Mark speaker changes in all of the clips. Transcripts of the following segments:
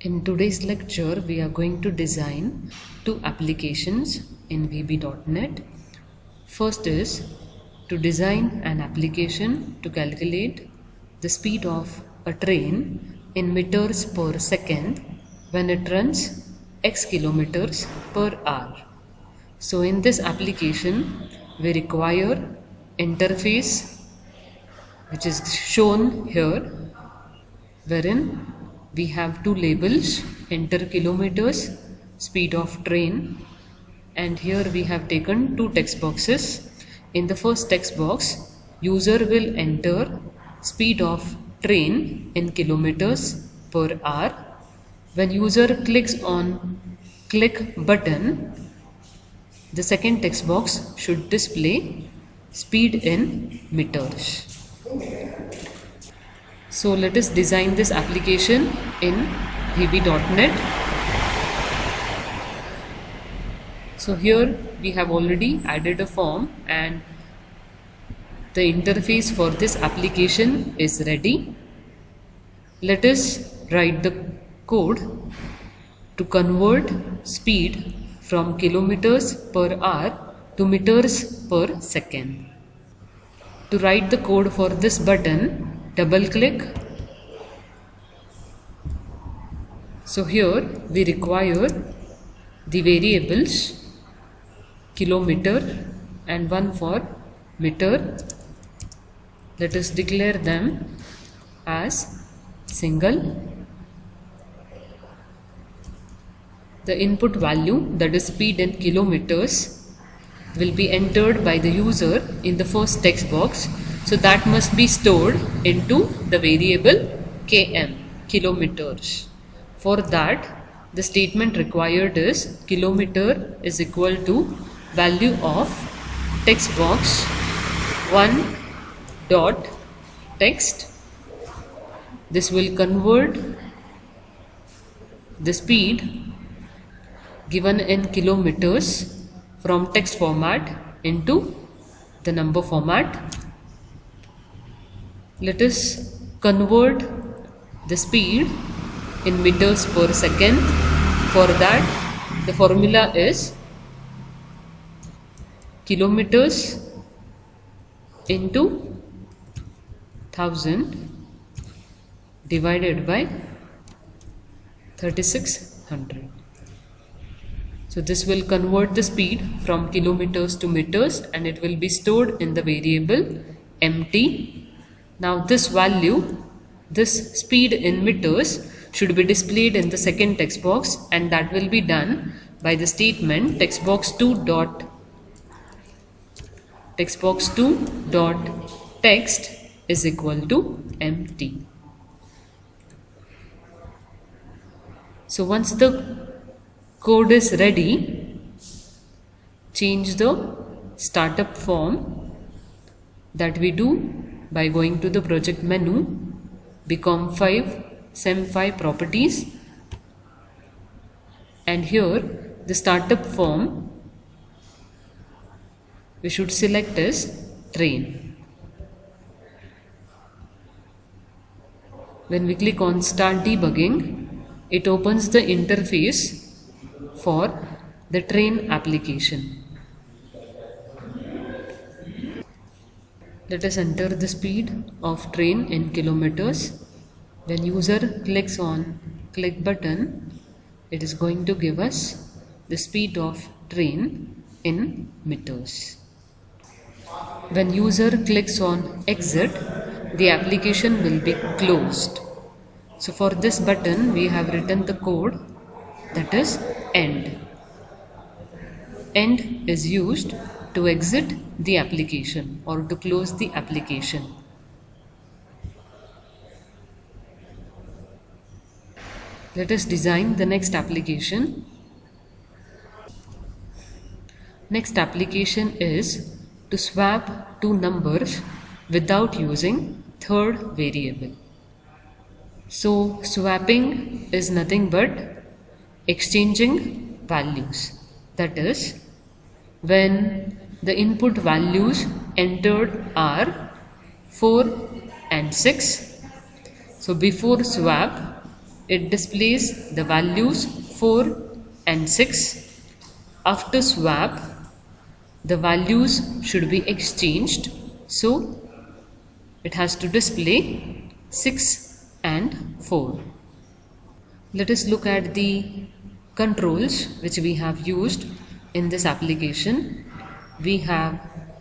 Speaker 1: In today's lecture, we are going to design two applications in VB.NET. First is to design an application to calculate the speed of a train in meters per second when it runs x kilometers per hour. So in this application, we require interface which is shown here, wherein we have two labels, enter kilometers, speed of train, and here we have taken two text boxes. In the first text box, user will enter speed of train in kilometers per hour. When user clicks on click button, the second text box should display speed in meters. So let us design this application in VB.NET. So here we have already added a form and the interface for this application is ready. Let us write the code to convert speed from kilometers per hour to meters per second. To write the code for this button, double click. So here we require the variables kilometer and one for meter. Let us declare them as single. The input value, that is speed in kilometers, will be entered by the user in the first text box. So that must be stored into the variable km, kilometers. For that, the statement required is kilometer is equal to value of text box 1 dot text. This will convert the speed given in kilometers from text format into the number format. Let us convert the speed in meters per second. For that, the formula is kilometers into 1000 divided by 3600. So this will convert the speed from kilometers to meters and it will be stored in the variable mt. Now this value, this speed in meters, should be displayed in the second text box, and that will be done by the statement textbox2 dot text is equal to mt. So once the code is ready, change the startup form that we do by going to the project menu, BCom5, SEM5 properties, and here the startup form we should select as train. When we click on start debugging, it opens the interface for the train application. Let us enter the speed of train in kilometers. When user clicks on click button, it is going to give us the speed of train in meters. When user clicks on exit, the application will be closed. So for this button, we have written the code, that is end. End is used to exit the application or to close the application. Let us design the next application. Next application is to swap two numbers without using third variable. So swapping is nothing but exchanging values. That is, when the input values entered are 4 and 6. So before swap, it displays the values 4 and 6. After swap, the values should be exchanged, so it has to display 6 and 4. Let us look at the controls which we have used in this application. We have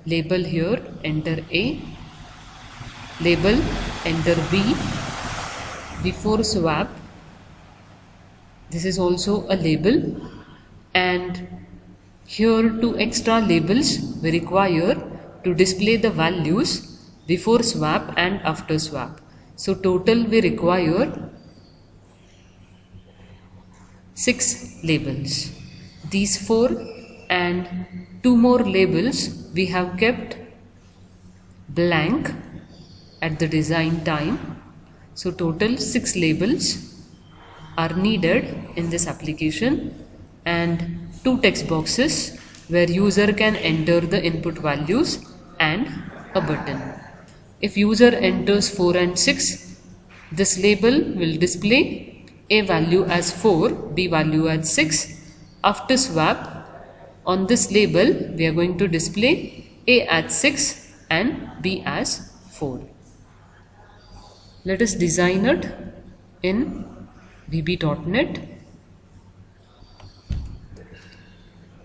Speaker 1: label here, enter A, label, enter B. Before swap, this is also a label, and here 2 extra labels we require to display the values before swap and after swap. So total we require 6 labels. These 4 and 2 more labels we have kept blank at the design time. So total 6 labels are needed in this application, and 2 text boxes where user can enter the input values and a button. If user enters 4 and 6, this label will display A value as 4, B value as 6. After swap, on this label we are going to display A as 6 and B as 4. Let us design it in VB.NET.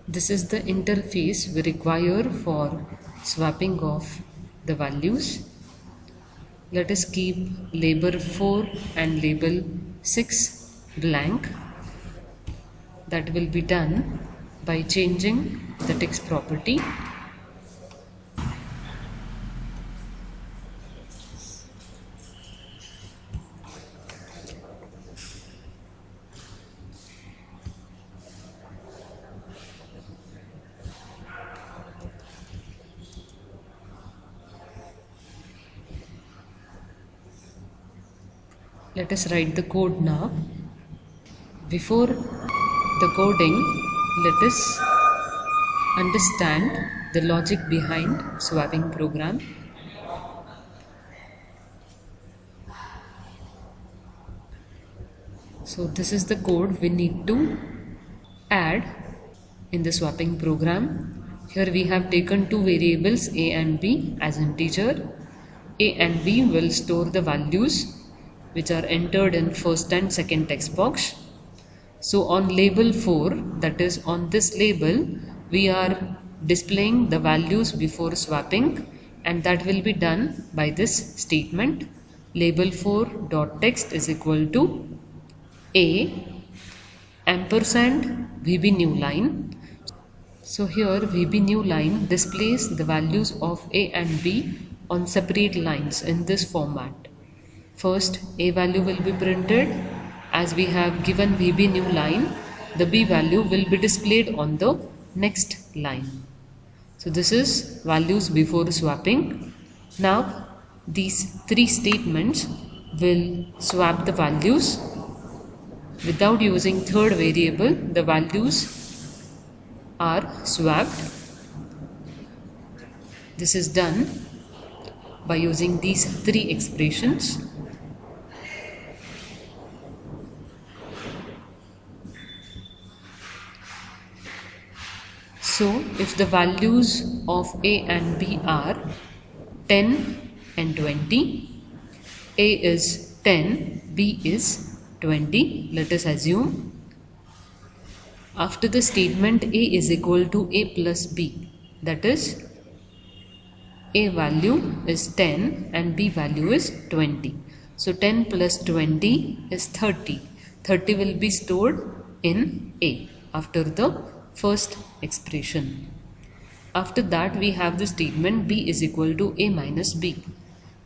Speaker 1: This is the interface we require for swapping of the values. Let us keep label 4 and label 6 blank. That will be done by changing the text property. Let us write the code now. Before the coding, let us understand the logic behind swapping program. So this is the code we need to add in the swapping program. Here we have taken 2 variables A and B as integer. A and B will store the values which are entered in first and second text box. So on label 4, that is on this label, we are displaying the values before swapping, and that will be done by this statement. Label 4 dot text is equal to A ampersand VB new line. So here VB new line displays the values of A and B on separate lines in this format. First, A value will be printed. As we have given VB new line, the B value will be displayed on the next line. So this is values before swapping. Now these 3 statements will swap the values. Without using third variable, the values are swapped. This is done by using these 3 expressions. So if the values of A and B are 10 and 20, A is 10, B is 20, let us assume. After the statement A is equal to A plus B, that is A value is 10 and B value is 20. So 10 plus 20 is 30. 30 will be stored in A after the first expression. After that we have the statement B is equal to A minus B.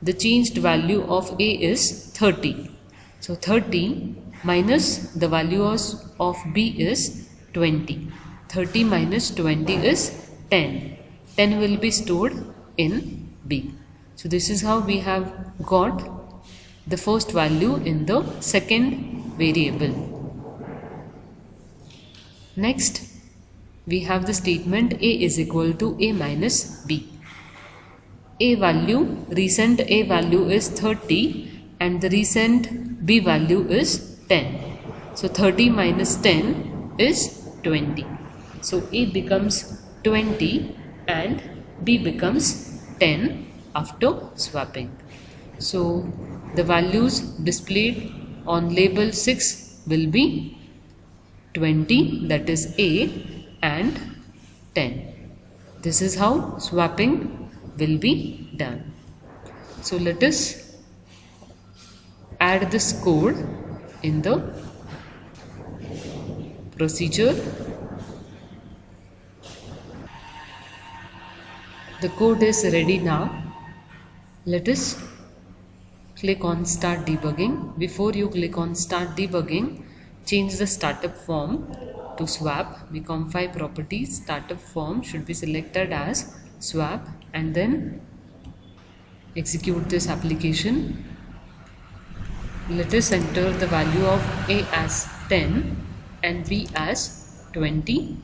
Speaker 1: The changed value of A is 30. So 30 minus the value of B is 20. 30 minus 20 is 10. 10 will be stored in B. So this is how we have got the first value in the second variable. Next, we have the statement A is equal to A minus B. A value, recent A value is 30 and the recent B value is 10. So 30 minus 10 is 20. So A becomes 20 and B becomes 10 after swapping. So the values displayed on label 6 will be 20, that is A, and 10. This is how swapping will be done. So let us add this code in the procedure. The code is ready now. Let us click on Start Debugging. Before you click on Start Debugging, change the startup form to swap. Become5 properties, startup form should be selected as swap, and then execute this application. Let us enter the value of A as 10 and B as 20.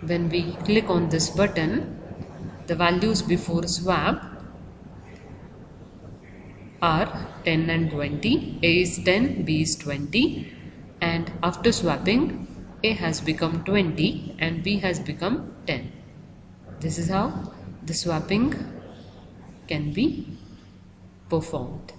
Speaker 1: When we click on this button, the values before swap are 10 and 20. A is 10, B is 20, and after swapping, A has become 20 and B has become 10. This is how the swapping can be performed.